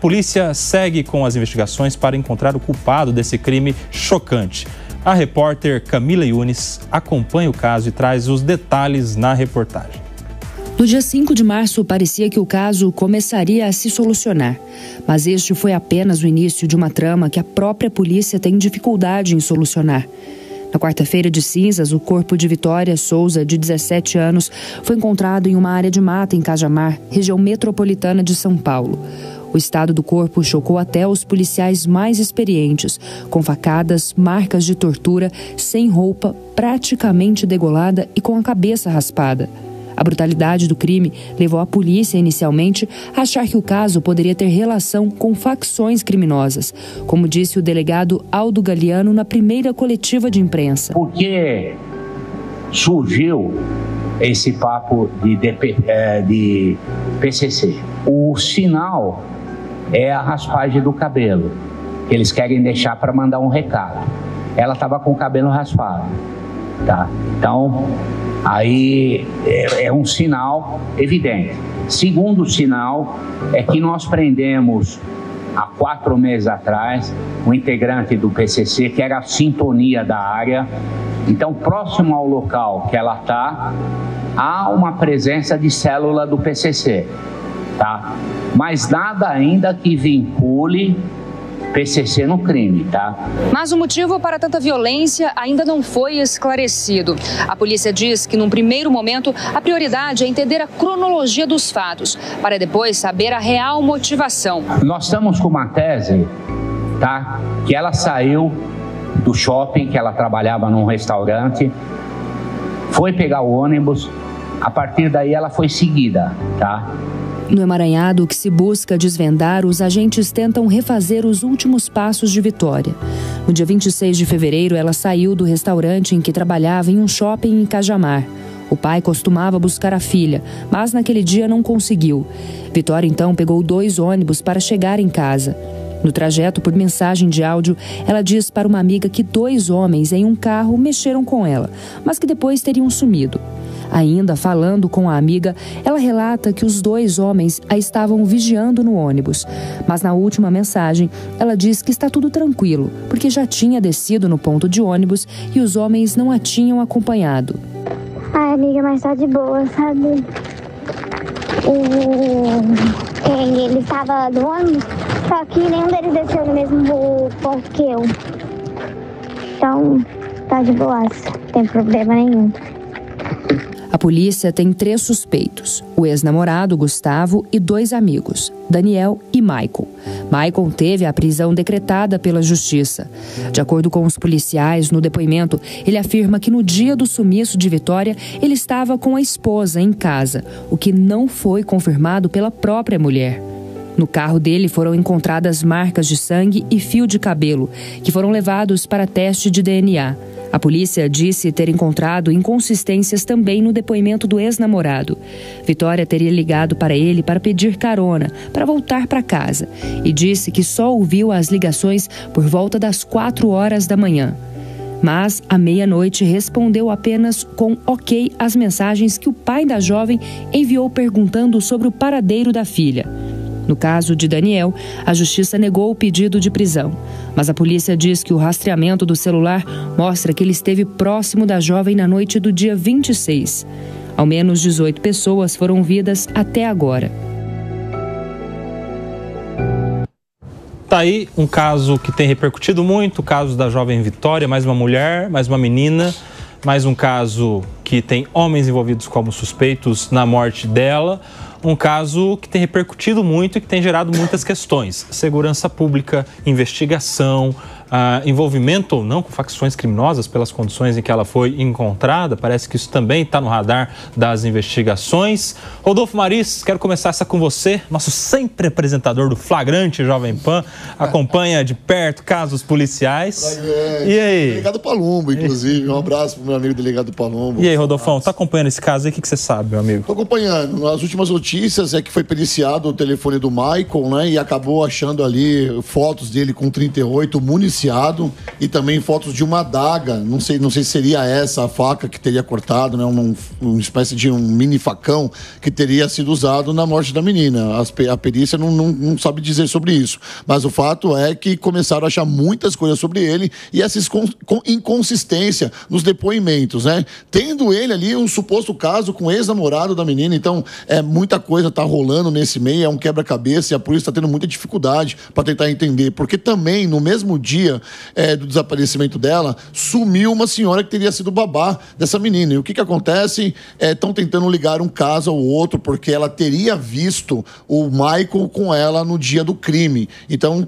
polícia segue com as investigações para encontrar o culpado desse crime chocante. A repórter Camila Yunis acompanha o caso e traz os detalhes na reportagem. No dia 5 de março, parecia que o caso começaria a se solucionar. Mas este foi apenas o início de uma trama que a própria polícia tem dificuldade em solucionar. Na quarta-feira de cinzas, o corpo de Vitória Souza, de 17 anos, foi encontrado em uma área de mata em Cajamar, região metropolitana de São Paulo. O estado do corpo chocou até os policiais mais experientes, com facadas, marcas de tortura, sem roupa, praticamente degolada e com a cabeça raspada. A brutalidade do crime levou a polícia, inicialmente, a achar que o caso poderia ter relação com facções criminosas, como disse o delegado Aldo Galiano na primeira coletiva de imprensa. Por que surgiu esse papo de PCC? O sinal é a raspagem do cabelo, que eles querem deixar para mandar um recado. Ela estava com o cabelo raspado, tá? Então, aí é um sinal evidente. Segundo sinal é que nós prendemos há 4 meses atrás um integrante do PCC, que era a sintonia da área. Então, próximo ao local que ela está, há uma presença de célula do PCC, tá? Mas nada ainda que vincule PCC no crime, tá? Mas o motivo para tanta violência ainda não foi esclarecido. A polícia diz que, num primeiro momento, a prioridade é entender a cronologia dos fatos, para depois saber a real motivação. Nós estamos com uma tese, tá? Que ela saiu do shopping, que ela trabalhava num restaurante, foi pegar o ônibus, a partir daí ela foi seguida, tá? No emaranhado que se busca desvendar, os agentes tentam refazer os últimos passos de Vitória. No dia 26 de fevereiro, ela saiu do restaurante em que trabalhava em um shopping em Cajamar. O pai costumava buscar a filha, mas naquele dia não conseguiu. Vitória, então, pegou 2 ônibus para chegar em casa. No trajeto, por mensagem de áudio, ela diz para uma amiga que 2 homens em um carro mexeram com ela, mas que depois teriam sumido. Ainda falando com a amiga, ela relata que os 2 homens a estavam vigiando no ônibus. Mas na última mensagem, ela diz que está tudo tranquilo, porque já tinha descido no ponto de ônibus e os homens não a tinham acompanhado. Ai, amiga, mas tá de boa, sabe? Ele estava do ônibus, só que nenhum deles desceu no mesmo ponto que eu. Então, tá de boa, não tem problema nenhum. A polícia tem 3 suspeitos, o ex-namorado Gustavo e 2 amigos, Daniel e Michael. Michael teve a prisão decretada pela justiça. De acordo com os policiais, no depoimento, ele afirma que no dia do sumiço de Vitória, ele estava com a esposa em casa, o que não foi confirmado pela própria mulher. No carro dele foram encontradas marcas de sangue e fio de cabelo, que foram levados para teste de DNA. A polícia disse ter encontrado inconsistências também no depoimento do ex-namorado. Vitória teria ligado para ele para pedir carona, para voltar para casa, e disse que só ouviu as ligações por volta das 4 horas da manhã. Mas, à meia-noite, respondeu apenas com ok às mensagens que o pai da jovem enviou perguntando sobre o paradeiro da filha. No caso de Daniel, a justiça negou o pedido de prisão, mas a polícia diz que o rastreamento do celular mostra que ele esteve próximo da jovem na noite do dia 26. Ao menos 18 pessoas foram vidas até agora. Tá aí um caso que tem repercutido muito, o caso da jovem Vitória, mais uma mulher, mais uma menina, mais um caso que tem homens envolvidos como suspeitos na morte dela. Um caso que tem repercutido muito e que tem gerado muitas questões. Segurança pública, investigação, envolvimento ou não com facções criminosas pelas condições em que ela foi encontrada. Parece que isso também está no radar das investigações. Rodolfo Maris, quero começar essa com você, nosso sempre apresentador do Flagrante Jovem Pan, acompanha de perto casos policiais. E aí? Delegado Palumbo, inclusive. Um abraço para o meu amigo delegado Palumbo. E aí, Rodolfão, está acompanhando esse caso aí? O que você sabe, meu amigo? Estou acompanhando. As últimas notícias é que foi periciado o telefone do Michael, né? E acabou achando ali fotos dele com 38 munição asfixiado, e também fotos de uma adaga, não sei se seria essa a faca que teria cortado, né, uma espécie de um mini facão que teria sido usado na morte da menina. A perícia não sabe dizer sobre isso, mas o fato é que começaram a achar muitas coisas sobre ele e essa inconsistência nos depoimentos, né? Tendo ele ali um suposto caso com o ex-namorado da menina, então muita coisa tá rolando nesse meio, é um quebra-cabeça e a polícia está tendo muita dificuldade para tentar entender, porque também no mesmo dia do desaparecimento dela, sumiu uma senhora que teria sido babá dessa menina. E o que acontece? Estão tentando ligar um caso ao outro, porque ela teria visto o Michael com ela no dia do crime. Então,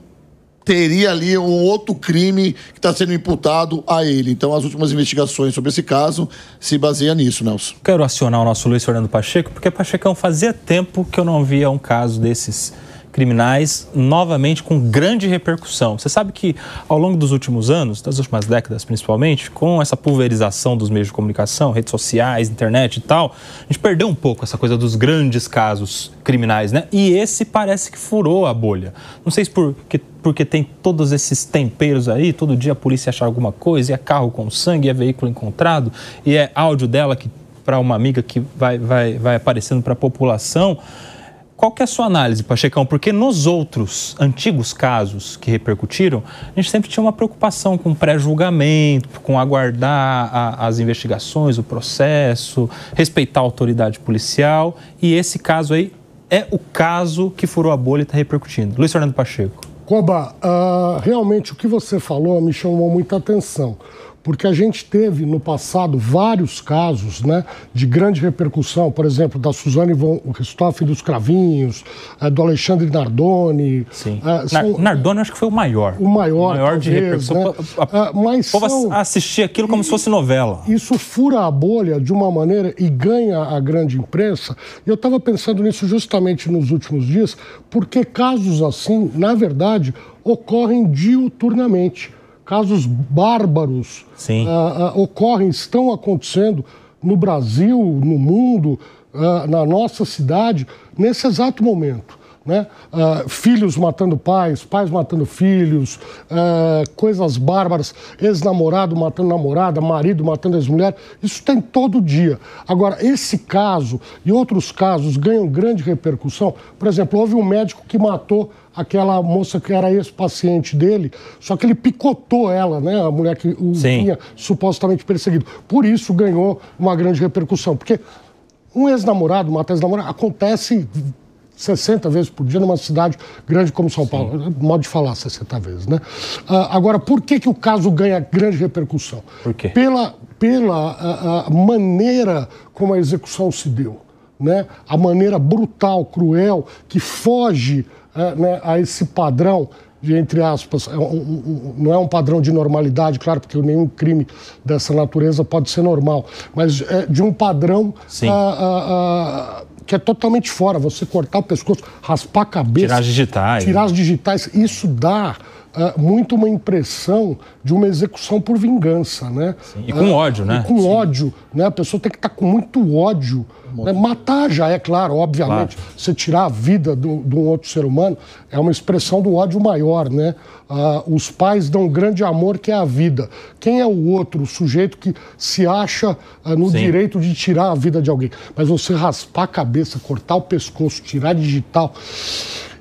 teria ali um outro crime que está sendo imputado a ele. Então, as últimas investigações sobre esse caso se baseiam nisso, Nelson. Quero acionar o nosso Luiz Fernando Pacheco, porque, Pachecão, fazia tempo que eu não via um caso desses criminais novamente com grande repercussão. Você sabe que ao longo dos últimos anos, das últimas décadas principalmente, com essa pulverização dos meios de comunicação, redes sociais, internet e tal, a gente perdeu um pouco essa coisa dos grandes casos criminais, né? E esse parece que furou a bolha. Não sei se porque tem todos esses temperos aí, todo dia a polícia acha alguma coisa, e é carro com sangue, é veículo encontrado, e é áudio dela que para uma amiga que vai aparecendo para a população. Qual que é a sua análise, Pachecão? Porque nos outros antigos casos que repercutiram, a gente sempre tinha uma preocupação com pré-julgamento, com aguardar as investigações, o processo, respeitar a autoridade policial. E esse caso aí é o caso que furou a bolha e está repercutindo. Luiz Fernando Pacheco. Coba, realmente o que você falou me chamou muita atenção. Porque a gente teve no passado vários casos, né, de grande repercussão, por exemplo, da Suzane von Richthofen dos Cravinhos, do Alexandre Nardoni. Sim. Nardoni acho que foi o maior. O maior talvez, de repercussão. Né? Mas o povo assistia aquilo como se fosse novela. Isso fura a bolha de uma maneira e ganha a grande imprensa. E eu estava pensando nisso justamente nos últimos dias, porque casos assim, na verdade, ocorrem diuturnamente. Casos bárbaros ocorrem, estão acontecendo no Brasil, no mundo, na nossa cidade, nesse exato momento. Né? Filhos matando pais, pais matando filhos, coisas bárbaras, ex-namorado matando namorada, marido matando ex-mulher, isso tem todo dia. Agora, esse caso e outros casos ganham grande repercussão. Por exemplo, houve um médico que matou aquela moça que era ex-paciente dele, só que ele picotou ela, né? A mulher que o tinha supostamente perseguido. Por isso ganhou uma grande repercussão, porque um ex-namorado matar ex-namorada acontece 60 vezes por dia numa cidade grande como São Paulo. Modo de falar 60 vezes, né? Agora, por que o caso ganha grande repercussão? Por quê? Pela maneira como a execução se deu, né? A maneira brutal, cruel, que foge né, a esse padrão de, entre aspas, não é um padrão de normalidade, claro, porque nenhum crime dessa natureza pode ser normal, mas de um padrão que é totalmente fora. Você cortar o pescoço, raspar a cabeça... Tirar as digitais. Isso dá muito uma impressão de uma execução por vingança, né? Sim. E com ódio, né? E com ódio, né? A pessoa tem que estar com muito ódio. Né? Matar já é claro, obviamente. Claro. Você tirar a vida de um outro ser humano é uma expressão do ódio maior, né? Os pais dão um grande amor que é a vida. Quem é o outro? O sujeito que se acha no direito de tirar a vida de alguém. Mas você raspar a cabeça, cortar o pescoço, tirar a digital...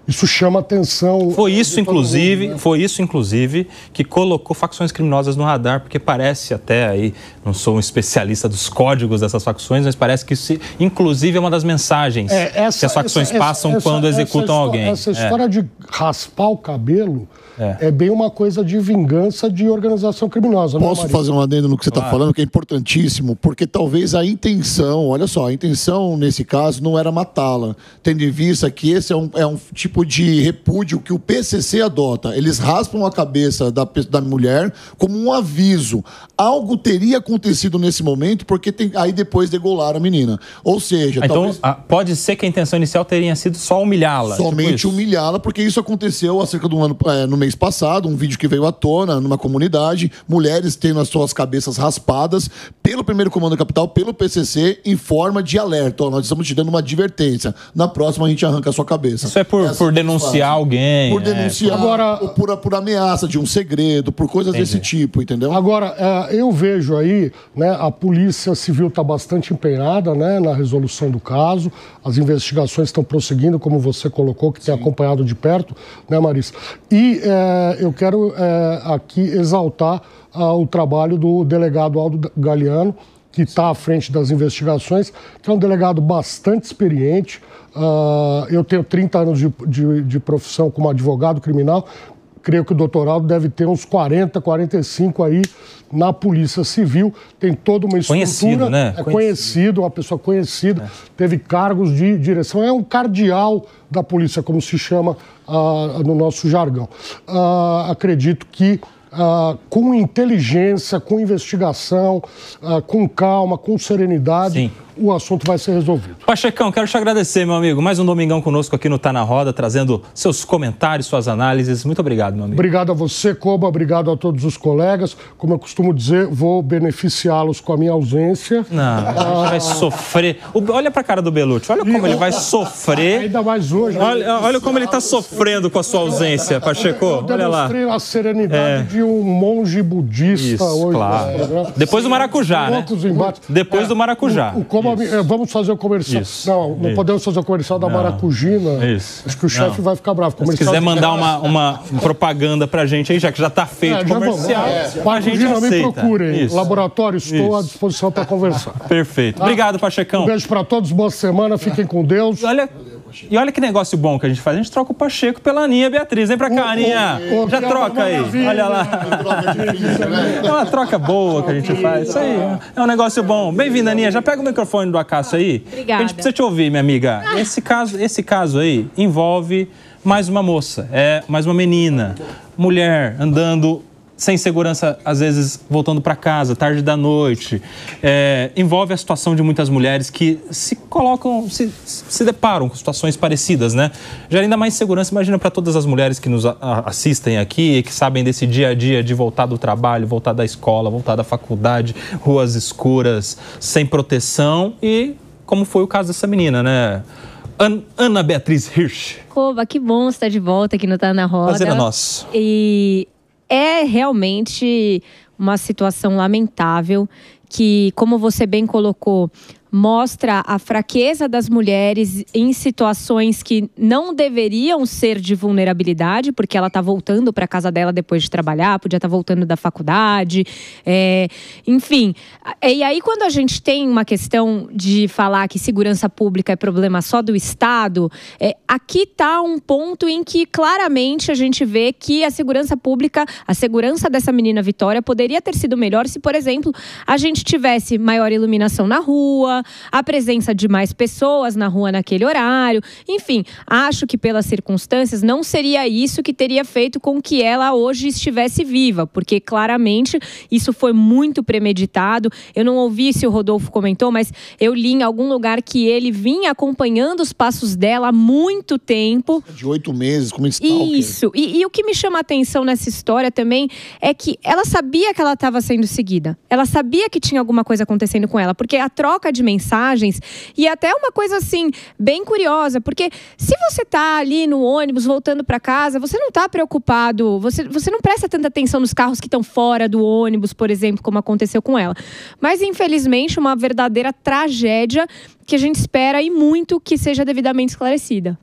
Isso chama atenção. Foi isso, inclusive, que colocou facções criminosas no radar, porque parece até aí, não sou um especialista dos códigos dessas facções, mas parece que isso, inclusive, é uma das mensagens que as facções passam quando executam alguém. Essa história de raspar o cabelo é bem uma coisa de vingança de organização criminosa. Posso fazer um adendo no que você está falando, que é importantíssimo, porque talvez a intenção, olha só, a intenção nesse caso não era matá-la, tendo em vista que esse é um tipo de repúdio que o PCC adota. Eles raspam a cabeça da mulher como um aviso. Algo teria acontecido nesse momento, porque aí depois degolaram a menina. Ou seja... Então, pode ser que a intenção inicial teria sido só humilhá-la. Somente humilhá-la, porque isso aconteceu há cerca de um ano, no mês passado, um vídeo que veio à tona numa comunidade, mulheres tendo as suas cabeças raspadas pelo primeiro comando da capital, pelo PCC, em forma de alerta. Nós estamos te dando uma advertência. Na próxima a gente arranca a sua cabeça. Isso é por Por denunciar alguém. Por denunciar, Agora, ou por ameaça de um segredo, por coisas desse tipo, entendeu? Agora, eu vejo aí, né, a Polícia Civil está bastante empenhada, né, na resolução do caso, as investigações estão prosseguindo, como você colocou, que tem acompanhado de perto, né, Marisa? E eu quero aqui exaltar o trabalho do delegado Aldo Galiano, que está à frente das investigações, que é um delegado bastante experiente. Eu tenho 30 anos de profissão como advogado criminal. Creio que o doutor Aldo deve ter uns 40, 45 aí na Polícia Civil. Tem toda uma estrutura. Conhecido, né? Conhecido, uma pessoa conhecida. Teve cargos de direção. É um cardeal da polícia, como se chama no nosso jargão. Acredito que com inteligência, com investigação, com calma, com serenidade, sim, o assunto vai ser resolvido. Pachecão, quero te agradecer, meu amigo. Mais um domingão conosco aqui no Tá na Roda, trazendo seus comentários, suas análises. Muito obrigado, meu amigo. Obrigado a você, Coba. Obrigado a todos os colegas. Como eu costumo dizer, vou beneficiá-los com a minha ausência. Não, a gente vai sofrer. Olha pra cara do Belucci, olha como ele vai sofrer. Ainda mais hoje. Olha como ele tá sofrendo com a sua ausência, Pacheco. Olha lá. Eu demonstrei a serenidade de um monge budista. Isso, hoje. Claro. Depois do maracujá, né? Depois do maracujá. Vamos fazer o comercial. Isso. Não podemos fazer o comercial da maracujina. Isso. Acho que o chefe vai ficar bravo. Se quiser mandar uma propaganda pra gente aí, já que já tá feito comercial, a gente aceita. Me procurem. Isso. Laboratório, estou à disposição para conversar. Perfeito. Tá? Obrigado, Pachecão. Um beijo para todos, boa semana, fiquem com Deus. E olha que negócio bom que a gente faz. A gente troca o Pacheco pela Aninha Beatriz. Vem pra cá, Aninha. Já troca aí. Olha lá. É uma troca boa que a gente faz. Isso aí é um negócio bom. Bem-vinda, Aninha. Já pega o microfone do Acácio aí. Obrigada. A gente precisa te ouvir, minha amiga. Esse caso aí envolve mais uma moça, mais uma menina, mulher andando sem segurança, às vezes voltando para casa, tarde da noite. Envolve a situação de muitas mulheres que se colocam, se deparam com situações parecidas, né? Gera ainda mais segurança, imagina, para todas as mulheres que nos assistem aqui, que sabem desse dia a dia de voltar do trabalho, voltar da escola, voltar da faculdade, ruas escuras, sem proteção e como foi o caso dessa menina, né? Ana Beatriz Hirsch. Coba, que bom estar de volta aqui no Tá na Roda. Prazer é nosso. E é realmente uma situação lamentável que, como você bem colocou, mostra a fraqueza das mulheres em situações que não deveriam ser de vulnerabilidade, porque ela está voltando para a casa dela depois de trabalhar, podia estar voltando da faculdade, enfim. E aí, quando a gente tem uma questão de falar que segurança pública é problema só do Estado, aqui está um ponto em que claramente a gente vê que a segurança pública, a segurança dessa menina Vitória poderia ter sido melhor se, por exemplo, a gente tivesse maior iluminação na rua, a presença de mais pessoas na rua naquele horário. Enfim, acho que pelas circunstâncias não seria isso que teria feito com que ela hoje estivesse viva, porque claramente isso foi muito premeditado. Eu não ouvi se o Rodolfo comentou, mas eu li em algum lugar que ele vinha acompanhando os passos dela há muito tempo. De 8 meses, como stalker. Isso. E o que me chama a atenção nessa história também é que ela sabia que ela estava sendo seguida. Ela sabia que tinha alguma coisa acontecendo com ela, porque a troca de mensagens, e até uma coisa assim, bem curiosa, porque se você tá ali no ônibus voltando para casa, você não tá preocupado, você não presta tanta atenção nos carros que estão fora do ônibus, por exemplo, como aconteceu com ela. Mas, infelizmente, uma verdadeira tragédia que a gente espera e muito que seja devidamente esclarecida.